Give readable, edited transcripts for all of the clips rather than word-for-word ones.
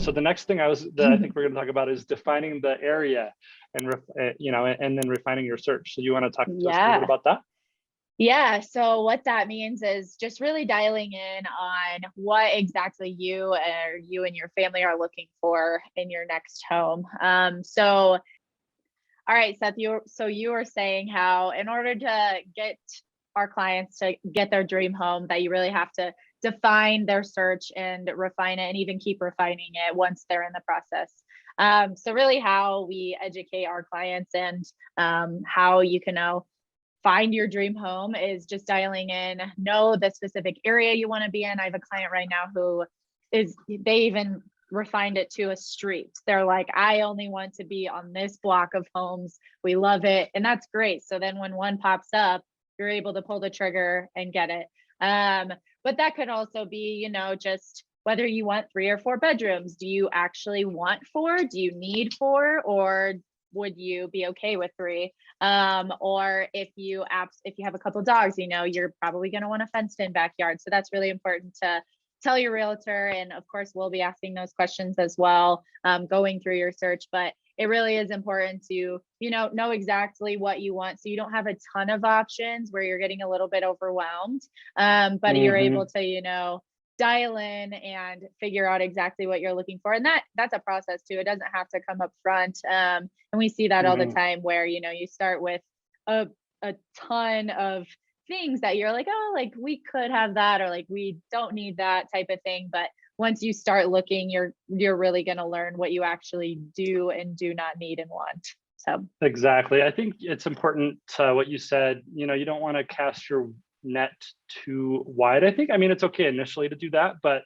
So the next thing I think we're going to talk about is defining the area and, and then refining your search. So you want to talk to us a little bit Yeah. about that? Yeah. So what that means is just really dialing in on what exactly you and your family are looking for in your next home. So all right, Seth, you were saying how in order to get our clients to get their dream home, that you really have to define their search and refine it and even keep refining it once they're in the process. So really how we educate our clients and how you can now find your dream home is just dialing in, know the specific area you want to be in. I have a client right now who they even refined it to a street. They're like, I only want to be on this block of homes. We love it. And that's great. So then when one pops up, you're able to pull the trigger and get it. But that could also be, just whether you want 3 or 4 bedrooms. Do you actually want 4? Do you need 4? Or would you be okay with 3? Or if you have a couple dogs, you're probably going to want a fenced in backyard. So that's really important to tell your realtor. And of course, we'll be asking those questions as well, going through your search. But it really is important to, know exactly what you want. So you don't have a ton of options where you're getting a little bit overwhelmed. But you're able to, dial in and figure out exactly what you're looking for. And that's a process too. It doesn't have to come up front. And we see that all the time where, you start with a ton of things that you're like, oh, like we could have that, or like we don't need that type of thing. But once you start looking, you're really going to learn what you actually do and do not need and want. So exactly. I think it's important what you said, you don't want to cast your net too wide. I mean, it's okay initially to do that, but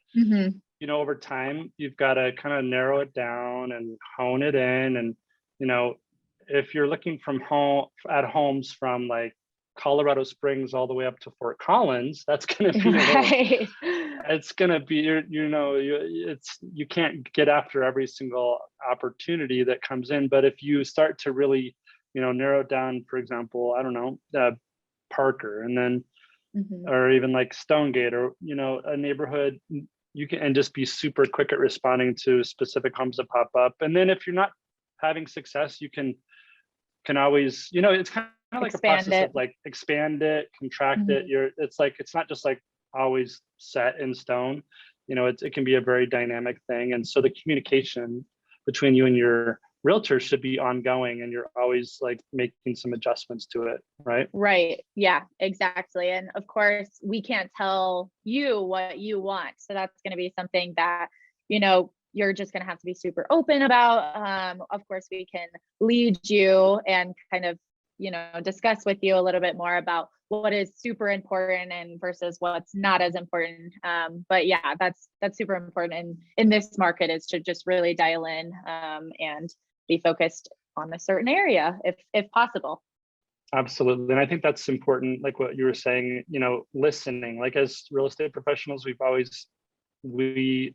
over time, you've got to kind of narrow it down and hone it in. And, if you're looking at homes from like Colorado Springs all the way up to Fort Collins, that's going to be it's going to be, you can't get after every single opportunity that comes in. But if you start to really, narrow down, for example, I don't know, Parker, and then, or even like Stonegate, or, a neighborhood, you can, and just be super quick at responding to specific homes that pop up. And then if you're not having success, you can always, it's kind of like a process of like expand it, contract it. It's not just like always set in stone. It can be a very dynamic thing. And so the communication between you and your realtor should be ongoing, and you're always like making some adjustments to it, right? Right. Yeah, exactly. And of course, we can't tell you what you want. So that's going to be something that, you're just going to have to be super open about. Of course, we can lead you and kind of, discuss with you a little bit more about what is super important and versus what's not as important. But yeah, that's super important in this market, is to just really dial in and be focused on a certain area if possible. Absolutely. And I think that's important, like what you were saying, listening. Like as real estate professionals, we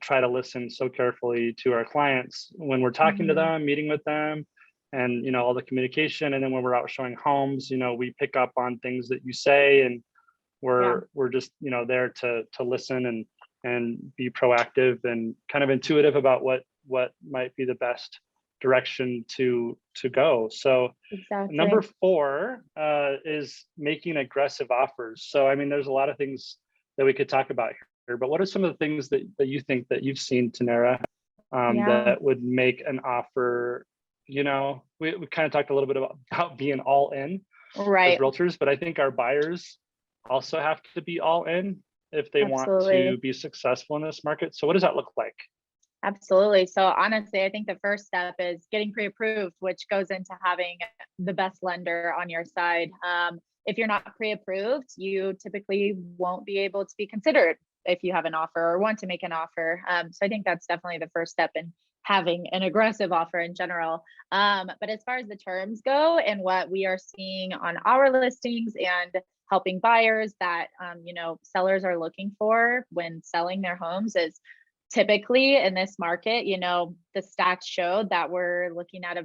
try to listen so carefully to our clients when we're talking to them, meeting with them, and all the communication. And then when we're out showing homes, we pick up on things that you say, and we're just there to listen and be proactive and kind of intuitive about what might be the best direction to go. So number 4 is making aggressive offers. So I mean, there's a lot of things that we could talk about here, but what are some of the things that you think that you've seen, Tanera, that would make an offer? We kind of talked a little bit about being all in as realtors, but I think our buyers also have to be all in if they want to be successful in this market. So what does that look like? Absolutely. So honestly, I think the first step is getting pre-approved, which goes into having the best lender on your side. If you're not pre-approved, you typically won't be able to be considered if you have an offer or want to make an offer. So I think that's definitely the first step in having an aggressive offer in general. But as far as the terms go and what we are seeing on our listings and helping buyers that, sellers are looking for when selling their homes is typically in this market, the stats showed that we're looking at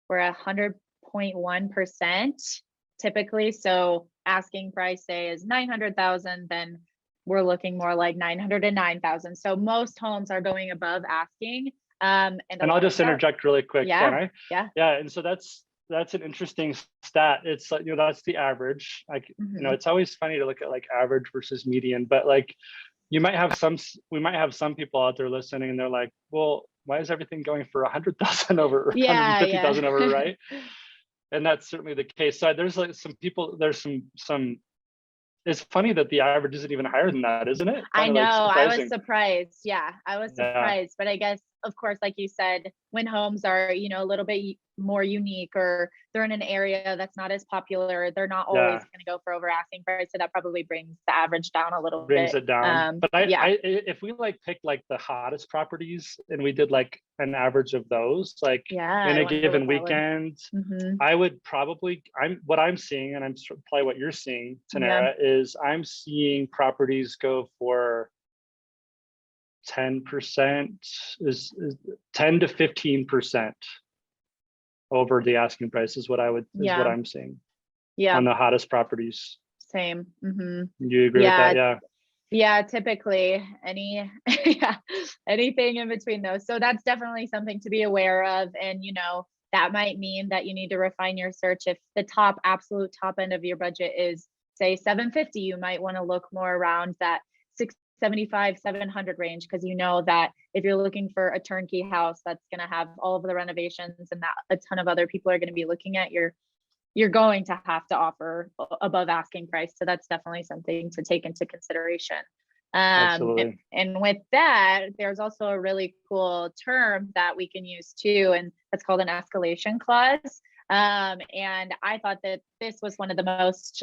we're 100.1% typically. So asking price, say, is 900,000, then we're looking more like 909,000. So most homes are going above asking. And I'll just interject really quick, can I? Yeah. Yeah, and so that's an interesting stat. It's like, that's the average. Like, it's always funny to look at like average versus median, but like we might have some people out there listening and they're like, well, why is everything going for 100,000 over 150,000 over, right? And that's certainly the case. So there's like some people, there's some it's funny that the average isn't even higher than that, isn't it? I know. Like I was surprised. Yeah, I was surprised. But I guess, of course, like you said, when homes are, a little bit more unique, or they're in an area that's not as popular, they're not always going to go for over asking price. So that probably brings the average down a little bit. Brings it down. But I if we like picked like the hottest properties and we did like an average of those, like in a given weekend, I would probably, what I'm seeing, and I'm probably what you're seeing, Tanara, is I'm seeing properties go for 10%, is 10 to 15% over the asking price is what what I'm seeing. Yeah. On the hottest properties. Same. Do you agree with that? Yeah. Yeah, typically anything in between those. So that's definitely something to be aware of. And, that might mean that you need to refine your search. If the absolute top end of your budget is, say, 750, you might want to look more around that 675, 700 range, because that if you're looking for a turnkey house that's going to have all of the renovations and that a ton of other people are going to be looking at, you're going to have to offer above asking price. So that's definitely something to take into consideration. Absolutely. And with that, there's also a really cool term that we can use too, and that's called an escalation clause. And I thought that this was one of the most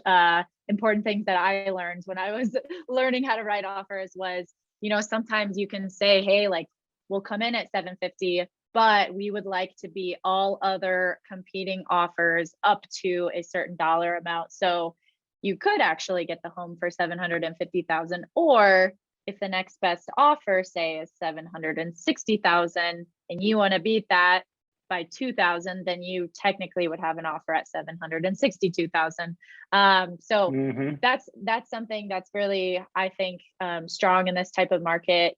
important things that I learned when I was learning how to write offers was, sometimes you can say, hey, like, we'll come in at 750, but we would like to be all other competing offers up to a certain dollar amount. So you could actually get the home for 750,000, or if the next best offer, say, is 760,000 and you want to beat that by 2,000, then you technically would have an offer at 762,000. So that's something that's really, I think, strong in this type of market,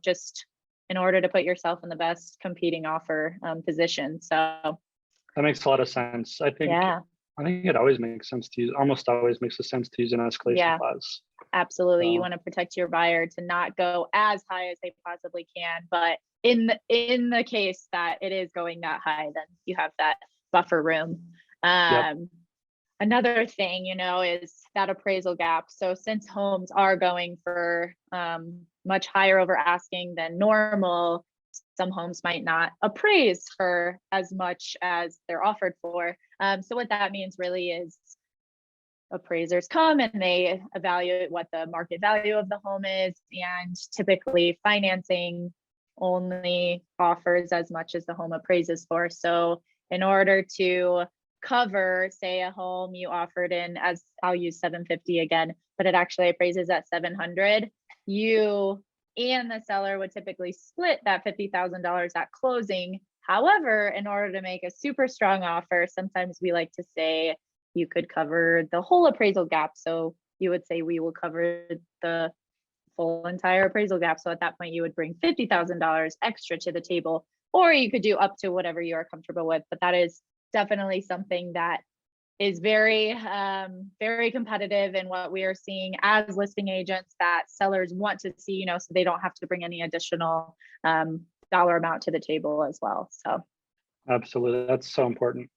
just in order to put yourself in the best competing offer position. So that makes a lot of sense. I think it always makes sense to use, almost always makes sense to use an escalation clause. Absolutely. You want to protect your buyer to not go as high as they possibly can, but in the case that it is going that high, then you have that buffer room. Another thing, is that appraisal gap. So since homes are going for much higher over asking than normal, some homes might not appraise for as much as they're offered for. So what that means really is appraisers come and they evaluate what the market value of the home is, and typically financing only offers as much as the home appraises for. So in order to cover, say, a home you offered in, as I'll use 750 again, but it actually appraises at 700, you and the seller would typically split that $50,000 at closing. However, in order to make a super strong offer, sometimes we like to say you could cover the whole appraisal gap. So you would say we will cover the full entire appraisal gap. So at that point, you would bring $50,000 extra to the table, or you could do up to whatever you are comfortable with. But that is definitely something that is very, very competitive, and what we are seeing as listing agents that sellers want to see, so they don't have to bring any additional dollar amount to the table as well. So absolutely, that's so important.